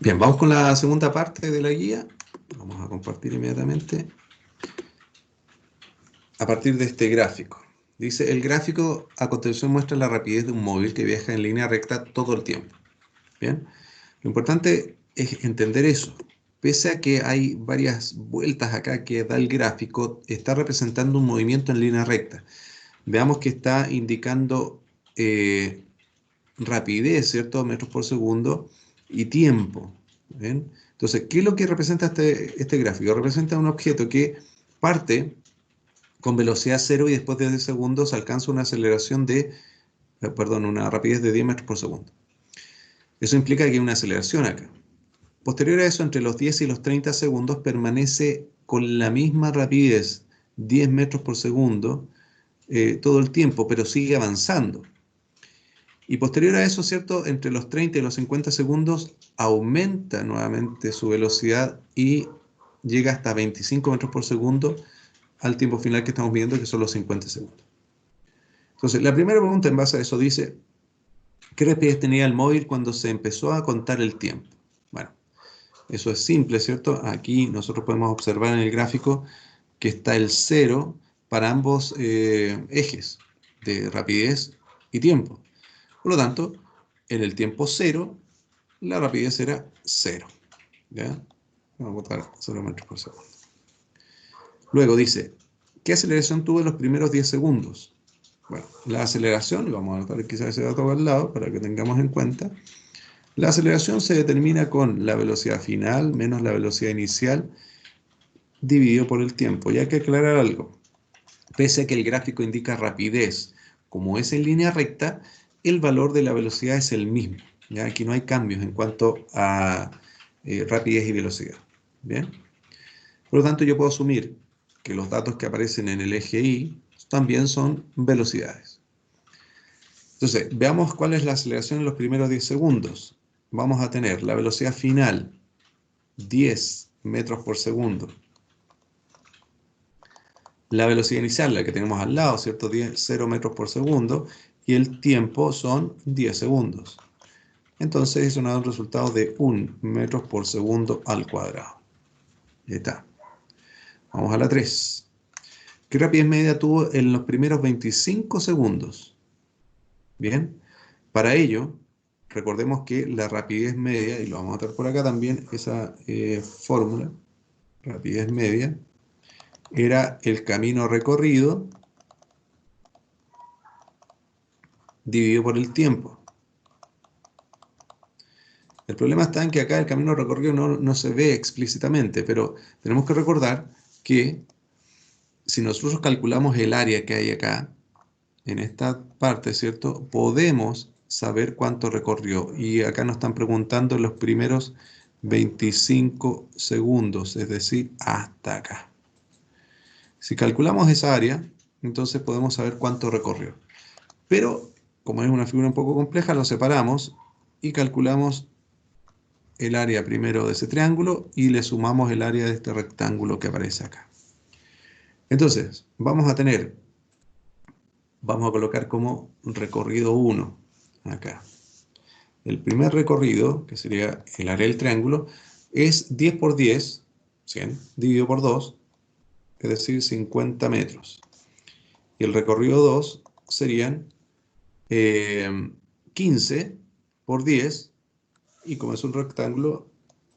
Bien, vamos con la segunda parte de la guía. Vamos a compartir inmediatamente. A partir de este gráfico. Dice, el gráfico a continuación muestra la rapidez de un móvil que viaja en línea recta todo el tiempo. Bien, lo importante es entender eso. Pese a que hay varias vueltas acá que da el gráfico, está representando un movimiento en línea recta. Veamos que está indicando rapidez, ¿cierto? Metros por segundo y tiempo. ¿Bien? Entonces, ¿qué es lo que representa este gráfico? Representa un objeto que parte con velocidad cero y después de 10 segundos alcanza una aceleración de, una rapidez de 10 metros por segundo. Eso implica que hay una aceleración acá. Posterior a eso, entre los 10 y los 30 segundos permanece con la misma rapidez, 10 metros por segundo, todo el tiempo, pero sigue avanzando. Y posterior a eso, ¿cierto? Entre los 30 y los 50 segundos aumenta nuevamente su velocidad y llega hasta 25 metros por segundo al tiempo final que estamos viendo, que son los 50 segundos. Entonces, la primera pregunta en base a eso dice, ¿qué rapidez tenía el móvil cuando se empezó a contar el tiempo? Bueno, eso es simple, ¿cierto? Aquí nosotros podemos observar en el gráfico que está el cero para ambos ejes de rapidez y tiempo. Por lo tanto, en el tiempo cero, la rapidez era cero. ¿Ya? Vamos a botar 0 metros por segundo. Luego dice, ¿qué aceleración tuvo en los primeros 10 segundos? Bueno, la aceleración, y vamos a anotar quizás ese dato al lado para que tengamos en cuenta, la aceleración se determina con la velocidad final menos la velocidad inicial dividido por el tiempo. Y hay que aclarar algo. Pese a que el gráfico indica rapidez, como es en línea recta, el valor de la velocidad es el mismo. ¿Ya? Aquí no hay cambios en cuanto a rapidez y velocidad. ¿Bien? Por lo tanto, yo puedo asumir que los datos que aparecen en el eje Y también son velocidades. Entonces, veamos cuál es la aceleración en los primeros 10 segundos. Vamos a tener la velocidad final, 10 metros por segundo. La velocidad inicial, la que tenemos al lado, ¿cierto? 0 metros por segundo. Y el tiempo son 10 segundos. Entonces, eso nos da un resultado de 1 metro por segundo al cuadrado. Ahí está. Vamos a la 3. ¿Qué rapidez media tuvo en los primeros 25 segundos? Bien, para ello, recordemos que la rapidez media, y lo vamos a notar por acá también, esa fórmula, rapidez media, era el camino recorrido dividido por el tiempo. El problema está en que acá el camino recorrido no se ve explícitamente, pero tenemos que recordar que si nosotros calculamos el área que hay acá, en esta parte, ¿cierto? Podemos saber cuánto recorrió. Y acá nos están preguntando los primeros 25 segundos, es decir, hasta acá. Si calculamos esa área, entonces podemos saber cuánto recorrió. Pero, como es una figura un poco compleja, lo separamos y calculamos el área primero de ese triángulo y le sumamos el área de este rectángulo que aparece acá. Entonces, vamos a colocar como recorrido 1 acá. El primer recorrido, que sería el área del triángulo, es 10 por 10, 100, dividido por 2, es decir, 50 metros. Y el recorrido 2 serían 15 por 10, y como es un rectángulo,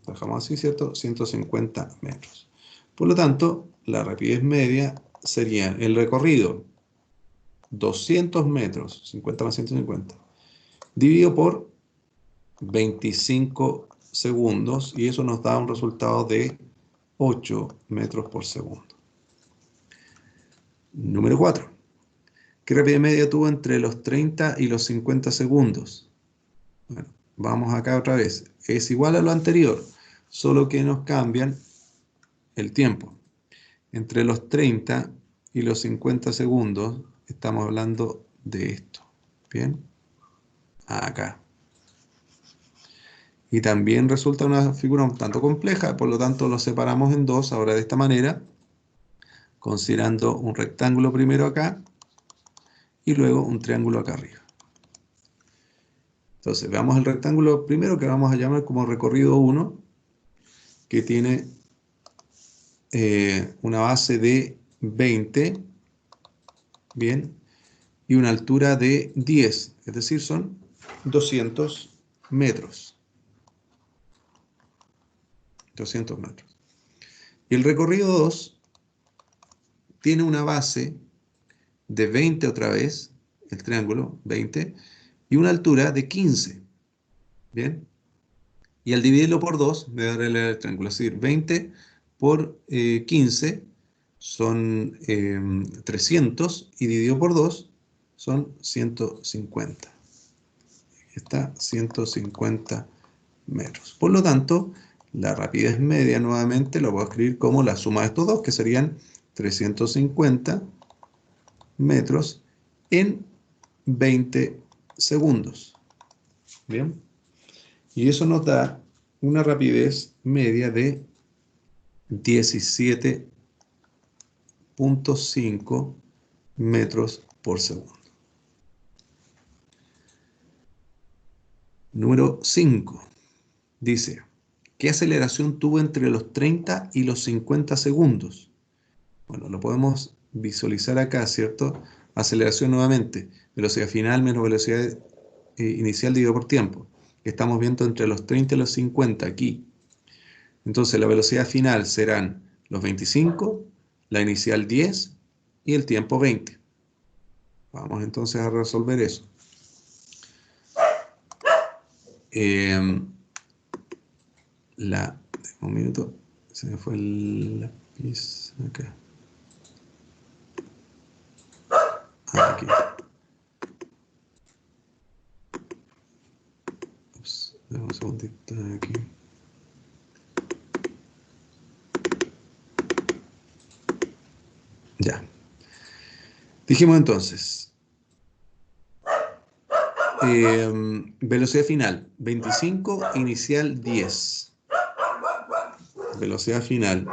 dejamos así, ¿cierto? 150 metros. Por lo tanto, la rapidez media sería el recorrido 200 metros, 50 más 150, dividido por 25 segundos, y eso nos da un resultado de 8 metros por segundo. Número 4. ¿Qué rapidez media tuvo entre los 30 y los 50 segundos? Bueno, vamos acá otra vez. Es igual a lo anterior, solo que nos cambian el tiempo. Entre los 30 y los 50 segundos estamos hablando de esto. ¿Bien? Acá. Y también resulta una figura un tanto compleja, por lo tanto lo separamos en dos ahora de esta manera, considerando un rectángulo primero acá y luego un triángulo acá arriba. Entonces, veamos el rectángulo primero que vamos a llamar como recorrido 1, que tiene una base de 20, bien, y una altura de 10, es decir, son 200 metros. 200 metros. Y el recorrido 2 tiene una base de 20 otra vez, el triángulo 20, y una altura de 15. Bien. Y al dividirlo por 2, me dará el triángulo. Es decir, 20 por 15 son 300 y dividido por 2 son 150. Está 150 metros. Por lo tanto, la rapidez media nuevamente lo voy a escribir como la suma de estos dos, que serían 350 metros en 20 segundos. Bien. Y eso nos da una rapidez media de 17.5 metros por segundo. Número 5. Dice, ¿qué aceleración tuvo entre los 30 y los 50 segundos? Bueno, lo podemos visualizar acá, ¿cierto? Aceleración nuevamente. Velocidad final menos velocidad inicial dividido por tiempo. Estamos viendo entre los 30 y los 50 aquí. Entonces la velocidad final serán los 25, la inicial 10 y el tiempo 20. Vamos entonces a resolver eso. Un minuto, se me fue el lápiz acá. Aquí. Ups, dame un segundito aquí. Ya. Dijimos entonces, velocidad final 25, inicial 10. Velocidad final.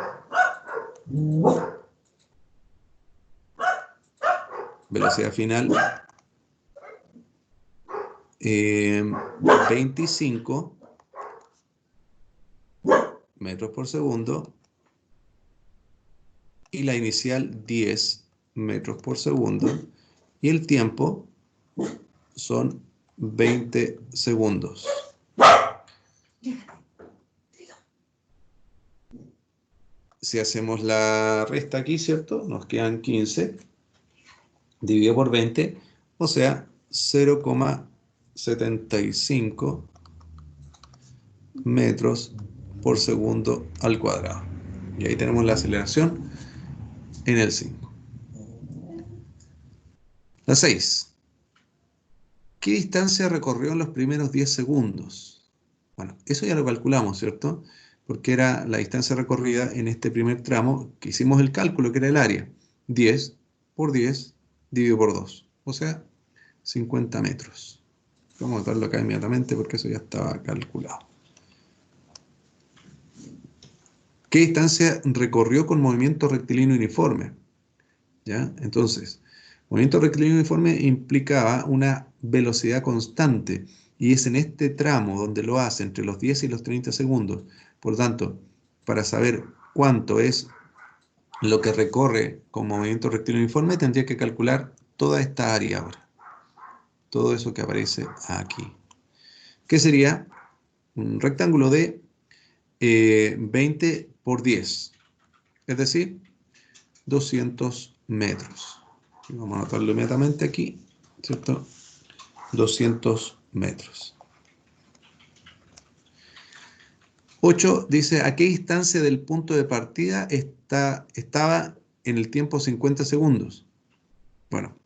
Velocidad final 25 metros por segundo y la inicial 10 metros por segundo y el tiempo son 20 segundos. Si hacemos la resta aquí, ¿cierto? Nos quedan 15 dividido por 20, o sea, 0,75 metros por segundo al cuadrado. Y ahí tenemos la aceleración en el 5. La 6. ¿Qué distancia recorrió en los primeros 10 segundos? Bueno, eso ya lo calculamos, ¿cierto? Porque era la distancia recorrida en este primer tramo, que hicimos el cálculo, que era el área. 10 por 10 dividido por 2, o sea, 50 metros. Vamos a anotarlo acá inmediatamente porque eso ya estaba calculado. ¿Qué distancia recorrió con movimiento rectilíneo uniforme? ¿Ya? Entonces, movimiento rectilíneo uniforme implicaba una velocidad constante y es en este tramo donde lo hace entre los 10 y los 30 segundos. Por lo tanto, para saber cuánto es lo que recorre con movimiento rectilíneo uniforme, tendría que calcular toda esta área ahora. Todo eso que aparece aquí. Que sería un rectángulo de 20 por 10. Es decir, 200 metros. Vamos a anotarlo inmediatamente aquí, ¿cierto? 200 metros. 8 dice, ¿a qué distancia del punto de partida estaba en el tiempo 50 segundos? Bueno,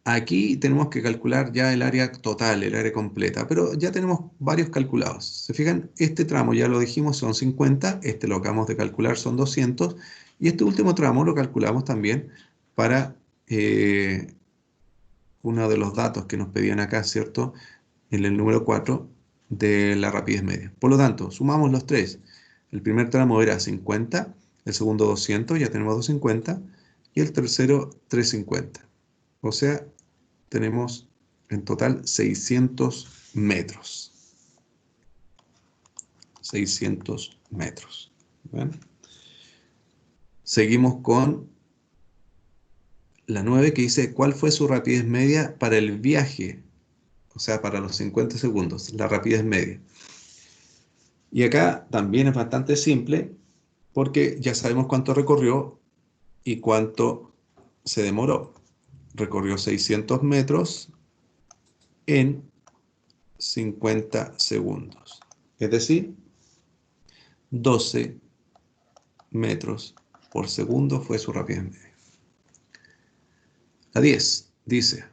aquí tenemos que calcular ya el área total, el área completa, pero ya tenemos varios calculados. ¿Se fijan? Este tramo ya lo dijimos son 50, este lo acabamos de calcular son 200, y este último tramo lo calculamos también para uno de los datos que nos pedían acá, ¿cierto? En el número 4 de la rapidez media. Por lo tanto, sumamos los tres. El primer tramo era 50, el segundo 200, ya tenemos 250, y el tercero 350. O sea, tenemos En total 600 metros. 600 metros. ¿Ven? Seguimos con la 9 que dice, ¿cuál fue su rapidez media para el viaje? O sea, para los 50 segundos, la rapidez media. Y acá también es bastante simple porque ya sabemos cuánto recorrió y cuánto se demoró. Recorrió 600 metros en 50 segundos. Es decir, 12 metros por segundo fue su rapidez media. La 10 dice,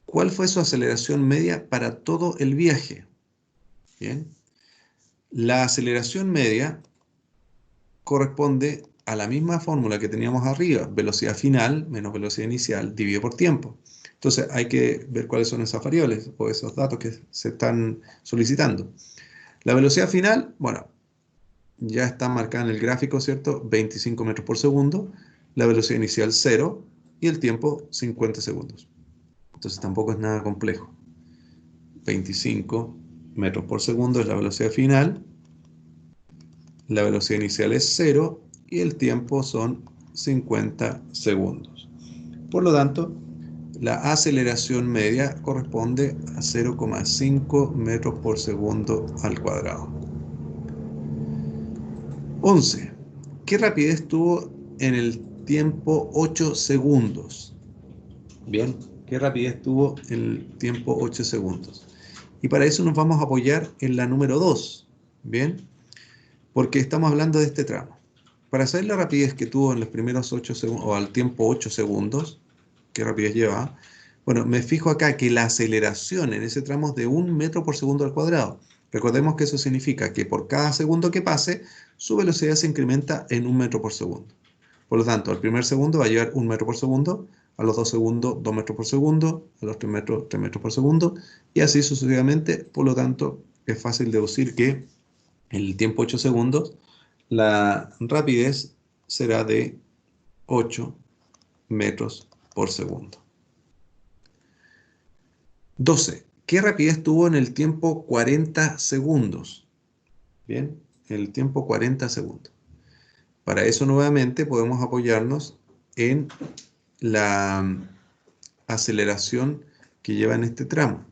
¿cuál fue su aceleración media para todo el viaje? Bien. La aceleración media corresponde a la misma fórmula que teníamos arriba, velocidad final menos velocidad inicial dividido por tiempo. Entonces hay que ver cuáles son esas variables o esos datos que se están solicitando. La velocidad final, bueno, ya está marcada en el gráfico, ¿cierto? 25 metros por segundo, la velocidad inicial 0 y el tiempo 50 segundos. Entonces tampoco es nada complejo. 25 metros por segundo es la velocidad final, la velocidad inicial es 0 y el tiempo son 50 segundos. Por lo tanto, la aceleración media corresponde a 0,5 metros por segundo al cuadrado. 11. ¿Qué rapidez tuvo en el tiempo 8 segundos? Bien, ¿qué rapidez tuvo en el tiempo 8 segundos? Y para eso nos vamos a apoyar en la número 2. Bien, porque estamos hablando de este tramo. Para saber la rapidez que tuvo en los primeros 8 segundos, o al tiempo 8 segundos, qué rapidez lleva, bueno, me fijo acá que la aceleración en ese tramo es de 1 metro por segundo al cuadrado. Recordemos que eso significa que por cada segundo que pase, su velocidad se incrementa en 1 metro por segundo. Por lo tanto, al primer segundo va a llevar 1 metro por segundo, a los 2 segundos 2 metros por segundo, a los 3 metros 3 metros por segundo, y así sucesivamente. Por lo tanto, es fácil deducir que en el tiempo 8 segundos, la rapidez será de 8 metros por segundo. 12. ¿Qué rapidez tuvo en el tiempo 40 segundos? Bien, en el tiempo 40 segundos. Para eso nuevamente podemos apoyarnos en la aceleración que lleva en este tramo.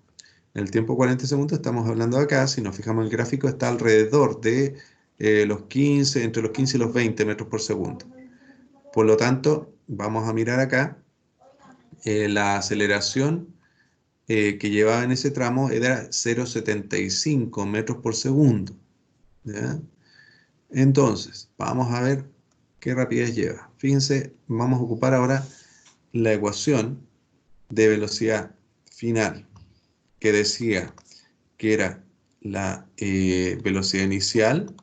En el tiempo 40 segundos estamos hablando acá, si nos fijamos en el gráfico, está alrededor de los 15, entre los 15 y los 20 metros por segundo. Por lo tanto, vamos a mirar acá, la aceleración que llevaba en ese tramo era 0,75 metros por segundo. ¿Ya? Entonces, vamos a ver qué rapidez lleva. Fíjense, vamos a ocupar ahora la ecuación de velocidad final, que decía que era la velocidad inicial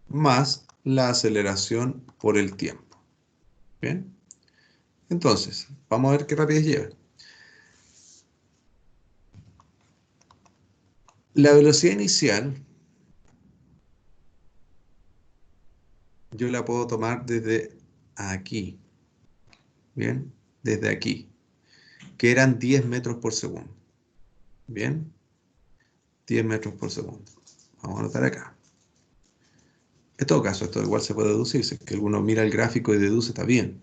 más la aceleración por el tiempo. ¿Bien? Entonces, vamos a ver qué rapidez lleva. La velocidad inicial yo la puedo tomar desde aquí, ¿bien? Desde aquí, que eran 10 metros por segundo, ¿bien? 10 metros por segundo. Vamos a anotar acá. En todo caso, esto igual se puede deducir, si es que alguno mira el gráfico y deduce, está bien.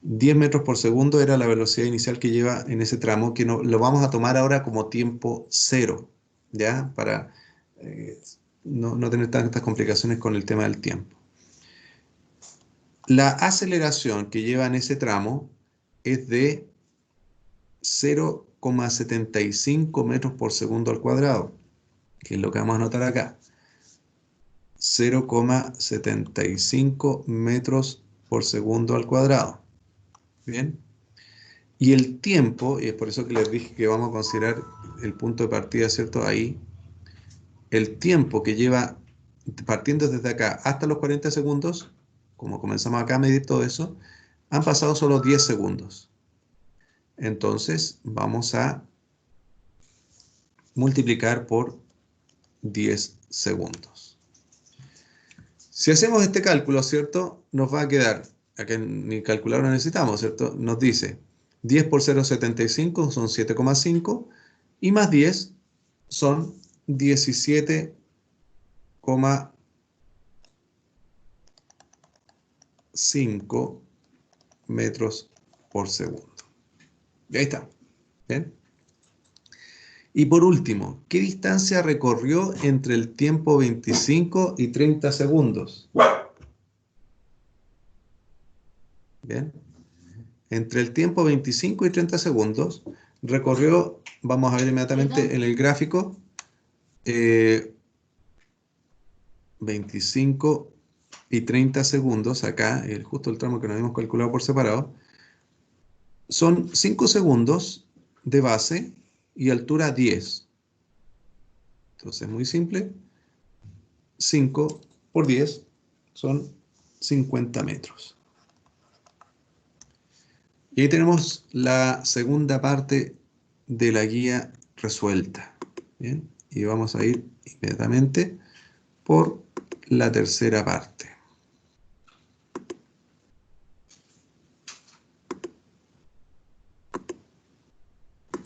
10 metros por segundo era la velocidad inicial que lleva en ese tramo, que no, lo vamos a tomar ahora como tiempo cero, ¿ya? Para no tener tantas complicaciones con el tema del tiempo. La aceleración que lleva en ese tramo es de 0,75 metros por segundo al cuadrado, que es lo que vamos a anotar acá. 0,75 metros por segundo al cuadrado. Bien. Y el tiempo, y es por eso que les dije que vamos a considerar el punto de partida, ¿cierto? Ahí, el tiempo que lleva partiendo desde acá hasta los 40 segundos, como comenzamos acá a medir todo eso, han pasado solo 10 segundos. Entonces vamos a multiplicar por 10 segundos. Si hacemos este cálculo, ¿cierto? Nos va a quedar, aquí ni calculadora necesitamos, ¿cierto? Nos dice 10 por 0,75 son 7,5 y más 10 son 17,5 metros por segundo. Y ahí está. ¿Bien? Y por último, ¿qué distancia recorrió entre el tiempo 25 y 30 segundos? Bien. Entre el tiempo 25 y 30 segundos recorrió, vamos a ver inmediatamente en el gráfico, 25 y 30 segundos, acá, justo el tramo que nos habíamos calculado por separado, son 5 segundos de base y altura 10. Entonces, muy simple, 5 por 10 son 50 metros. Y ahí tenemos la segunda parte de la guía resuelta. ¿Bien? Y vamos a ir inmediatamente por la tercera parte.